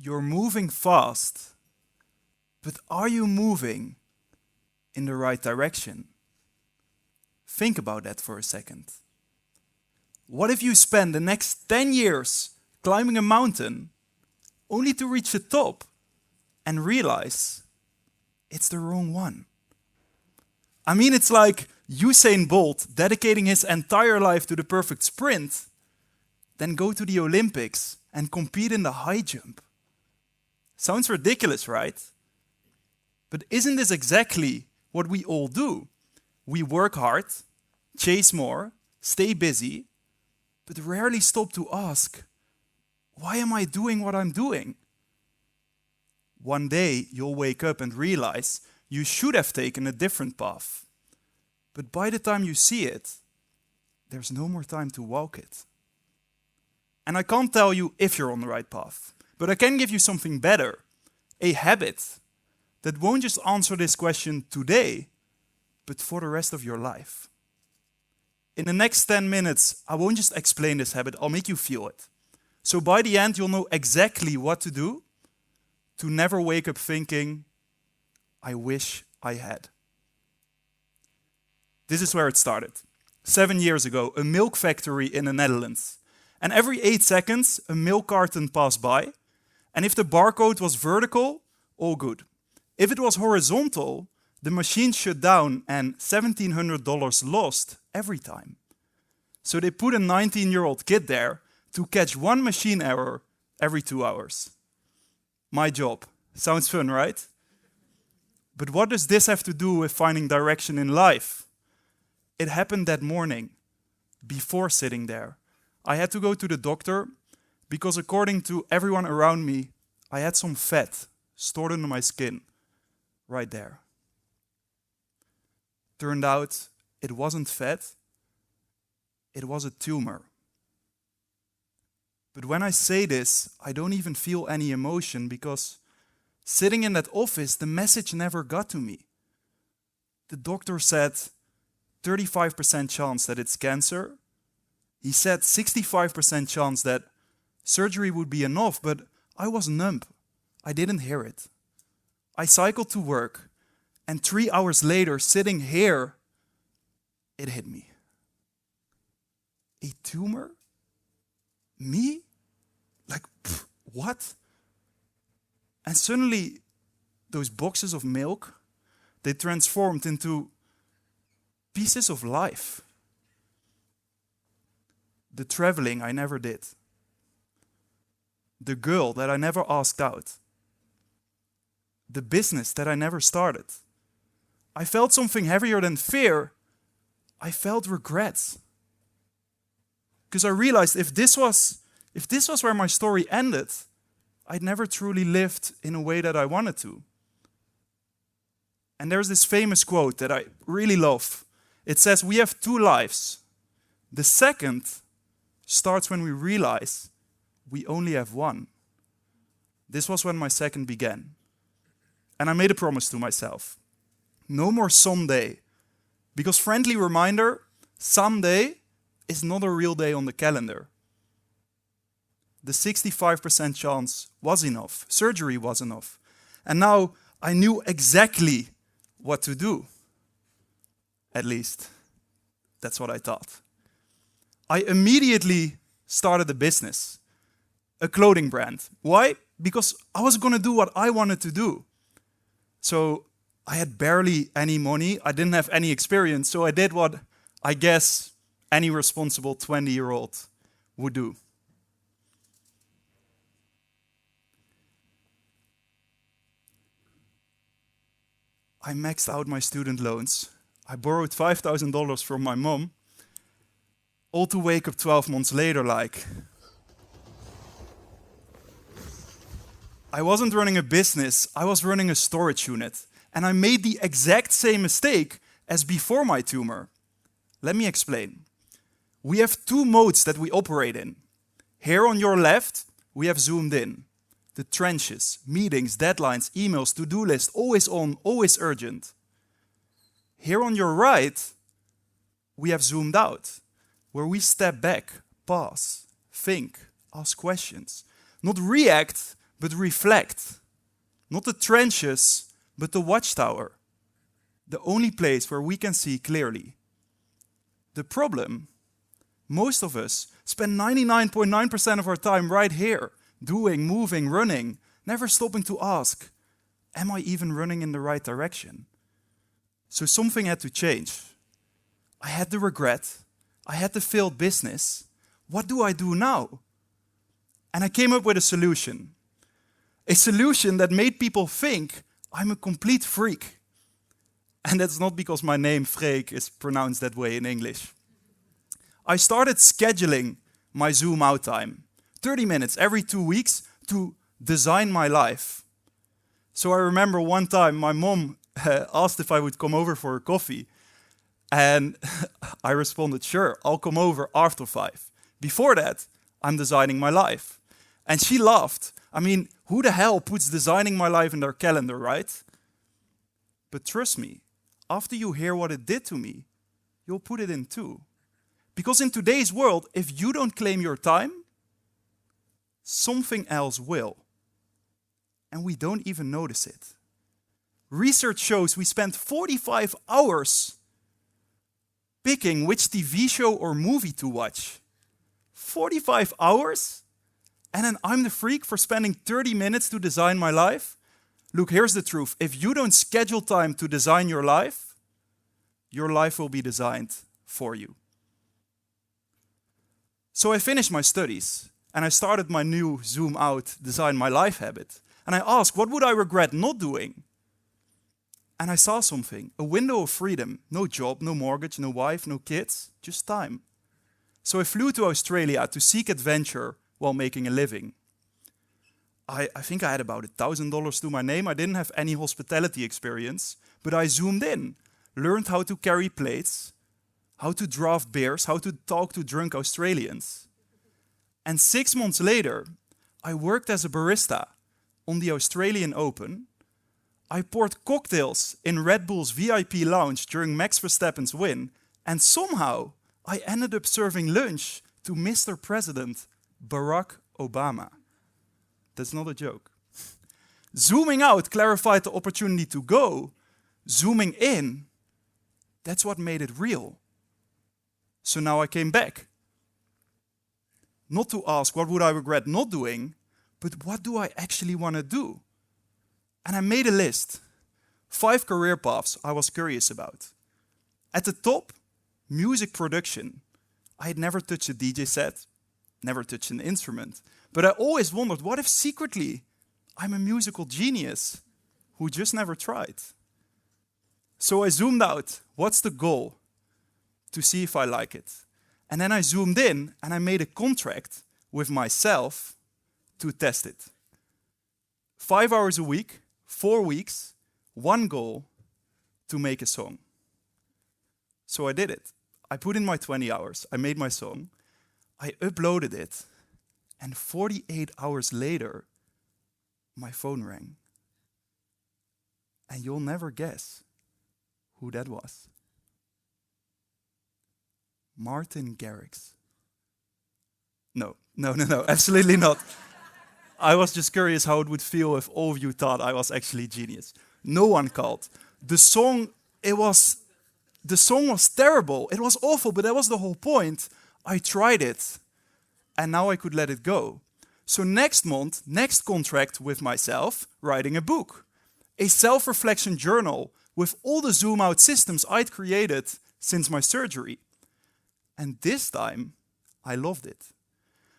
You're moving fast, but are you moving in the right direction? Think about that for a second. What if you spend the next 10 years climbing a mountain only to reach the top and realize it's the wrong one? I mean, it's like Usain Bolt dedicating his entire life to the perfect sprint, then go to the Olympics and compete in the high jump. Sounds ridiculous, right? But isn't this exactly what we all do? We work hard, chase more, stay busy, but rarely stop to ask, why am I doing what I'm doing? One day you'll wake up and realize you should have taken a different path. But by the time you see it, there's no more time to walk it. And I can't tell you if you're on the right path, but I can give you something better, a habit that won't just answer this question today, but for the rest of your life. In the next 10 minutes, I won't just explain this habit, I'll make you feel it. So by the end, you'll know exactly what to do to never wake up thinking, I wish I had. This is where it started. 7 years ago, a milk factory in the Netherlands. And every 8 seconds, a milk carton passed by. And if the barcode was vertical, all good. If it was horizontal, the machine shut down and $1,700 lost every time. So they put a 19-year-old kid there to catch one machine error every 2 hours. My job. Sounds fun, right? But what does this have to do with finding direction in life? It happened that morning, before sitting there. I had to go to the doctor because according to everyone around me, I had some fat stored under my skin, right there. Turned out it wasn't fat, it was a tumor. But when I say this, I don't even feel any emotion because sitting in that office, the message never got to me. The doctor said 35% chance that it's cancer. He said 65% chance that surgery would be enough, but I was numb. I didn't hear it. I cycled to work, and 3 hours later, sitting here, it hit me. A tumor? Me? Like, what? And suddenly, those boxes of milk, they transformed into pieces of life. The traveling I never did. The girl that I never asked out. The business that I never started. I felt something heavier than fear. I felt regret. Because I realized if this was where my story ended, I'd never truly lived in a way that I wanted to. And there's this famous quote that I really love. It says, we have 2 lives. The second starts when we realize we only have one. This was when my second began. And I made a promise to myself. No more someday. Because friendly reminder, someday is not a real day on the calendar. The 65% chance was enough. Surgery was enough. And now I knew exactly what to do. At least, that's what I thought. I immediately started a business, a clothing brand. Why? Because I was going to do what I wanted to do. So I had barely any money. I didn't have any experience. So I did what I guess any responsible 20-year-old would do. I maxed out my student loans. I borrowed $5,000 from my mom, all to wake up 12 months later like, I wasn't running a business, I was running a storage unit. And I made the exact same mistake as before my tumor. Let me explain. We have 2 modes that we operate in. Here on your left, we have zoomed in. The trenches, meetings, deadlines, emails, to-do list, always on, always urgent. Here on your right, we have zoomed out, where we step back, pause, think, ask questions. Not react, but reflect. Not the trenches, but the watchtower. The only place where we can see clearly. The problem, most of us spend 99.9% of our time right here, doing, moving, running, never stopping to ask, am I even running in the right direction? So something had to change. I had the regret. I had the failed business. What do I do now? And I came up with a solution. A solution that made people think I'm a complete freak. And that's not because my name, Freek, is pronounced that way in English. I started scheduling my Zoom out time, 30 minutes every 2 weeks, to design my life. So I remember one time my mom asked if I would come over for a coffee. And I responded, sure, I'll come over after 5. Before that, I'm designing my life. And she laughed. I mean, who the hell puts designing my life in their calendar, right? But trust me, after you hear what it did to me, you'll put it in too. Because in today's world, if you don't claim your time, something else will. And we don't even notice it. Research shows we spend 45 hours picking which TV show or movie to watch. 45 hours? And then I'm the freak for spending 30 minutes to design my life? Look, here's the truth. If you don't schedule time to design your life will be designed for you. So I finished my studies and I started my new Zoom out, design my life habit. And I asked, what would I regret not doing? And I saw something, a window of freedom. No job, no mortgage, no wife, no kids, just time. So I flew to Australia to seek adventure while making a living. I think I had about $1,000 to my name. I didn't have any hospitality experience, but I zoomed in, learned how to carry plates, how to draft beers, how to talk to drunk Australians. And 6 months later, I worked as a barista on the Australian Open. I poured cocktails in Red Bull's VIP lounge during Max Verstappen's win, and somehow I ended up serving lunch to Mr. President Barack Obama. That's not a joke. Zooming out clarified the opportunity to go. Zooming in, that's what made it real. So now I came back. Not to ask what would I regret not doing, but what do I actually want to do? And I made a list. 5 career paths I was curious about. At the top, music production. I had never touched a DJ set, never touched an instrument. But I always wondered, what if secretly I'm a musical genius who just never tried? So I zoomed out. What's the goal? To see if I like it. And then I zoomed in and I made a contract with myself to test it. 5 hours a week, 4 weeks, one goal, to make a song. So I did it. I put in my 20 hours. I made my song. I uploaded it. And 48 hours later, my phone rang. And you'll never guess who that was. Martin Garrix. No, absolutely not. I was just curious how it would feel if all of you thought I was actually genius. No one called. The song was terrible. It was awful, but that was the whole point. I tried it, and now I could let it go. So next month, next contract with myself, writing a book. A self-reflection journal with all the Zoom out systems I'd created since my surgery. And this time, I loved it.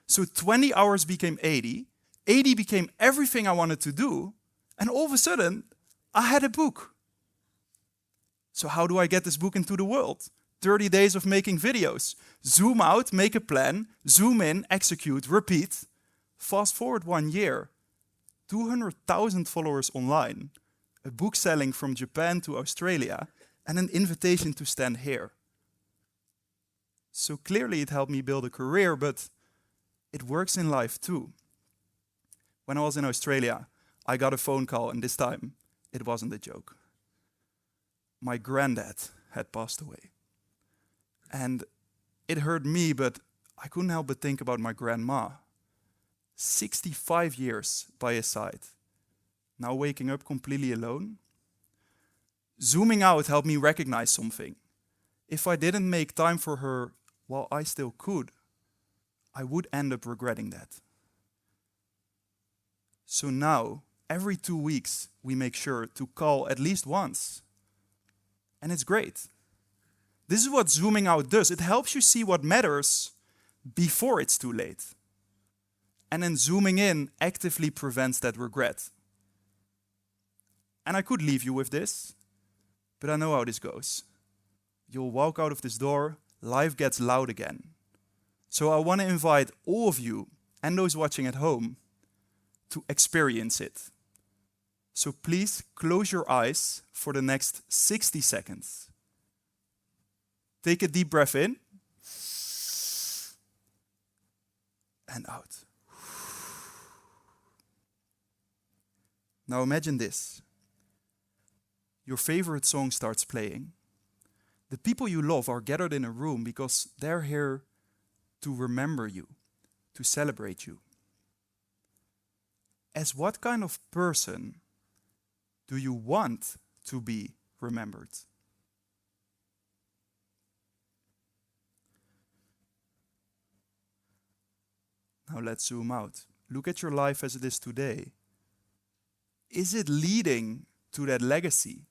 So 20 hours became 80. 80 became everything I wanted to do. And all of a sudden, I had a book. So how do I get this book into the world? 30 days of making videos. Zoom out, make a plan. Zoom in, execute, repeat. Fast forward 1 year. 200,000 followers online. A book selling from Japan to Australia. And an invitation to stand here. So clearly it helped me build a career, but it works in life too. When I was in Australia, I got a phone call, and this time it wasn't a joke. My granddad had passed away. And it hurt me, but I couldn't help but think about my grandma. 65 years by his side. Now waking up completely alone. Zooming out helped me recognize something. If I didn't make time for her while I still could, I would end up regretting that. So now, every 2 weeks, we make sure to call at least once. And it's great. This is what zooming out does. It helps you see what matters before it's too late. And then zooming in actively prevents that regret. And I could leave you with this, but I know how this goes. You'll walk out of this door, life gets loud again. So I want to invite all of you and those watching at home to experience it. So please close your eyes for the next 60 seconds. Take a deep breath in and out. Now imagine this. Your favorite song starts playing. The people you love are gathered in a room because they're here to remember you, to celebrate you. As what kind of person do you want to be remembered? Now let's zoom out. Look at your life as it is today. Is it leading to that legacy?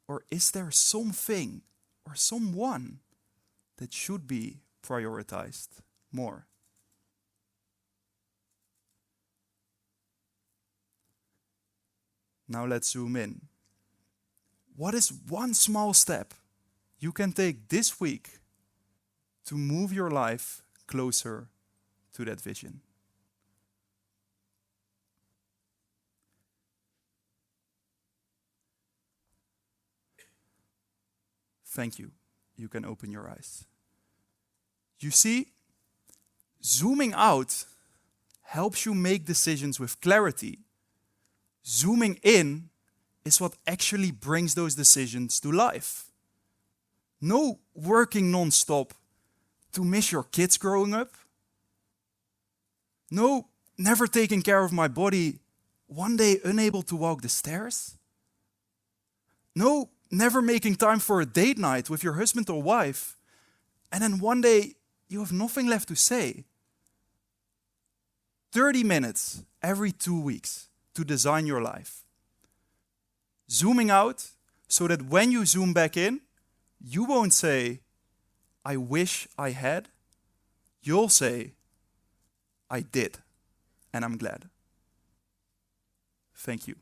Or is there something or someone that should be prioritized more? Now let's zoom in. What is one small step you can take this week to move your life closer to that vision? Thank you. You can open your eyes. You see, zooming out helps you make decisions with clarity. Zooming in is what actually brings those decisions to life. No working non-stop to miss your kids growing up. No never taking care of my body, one day unable to walk the stairs. No never making time for a date night with your husband or wife, and then one day you have nothing left to say. 30 minutes every 2 weeks to design your life. Zooming out so that when you zoom back in, you won't say, I wish I had. You'll say, I did, and I'm glad. Thank you.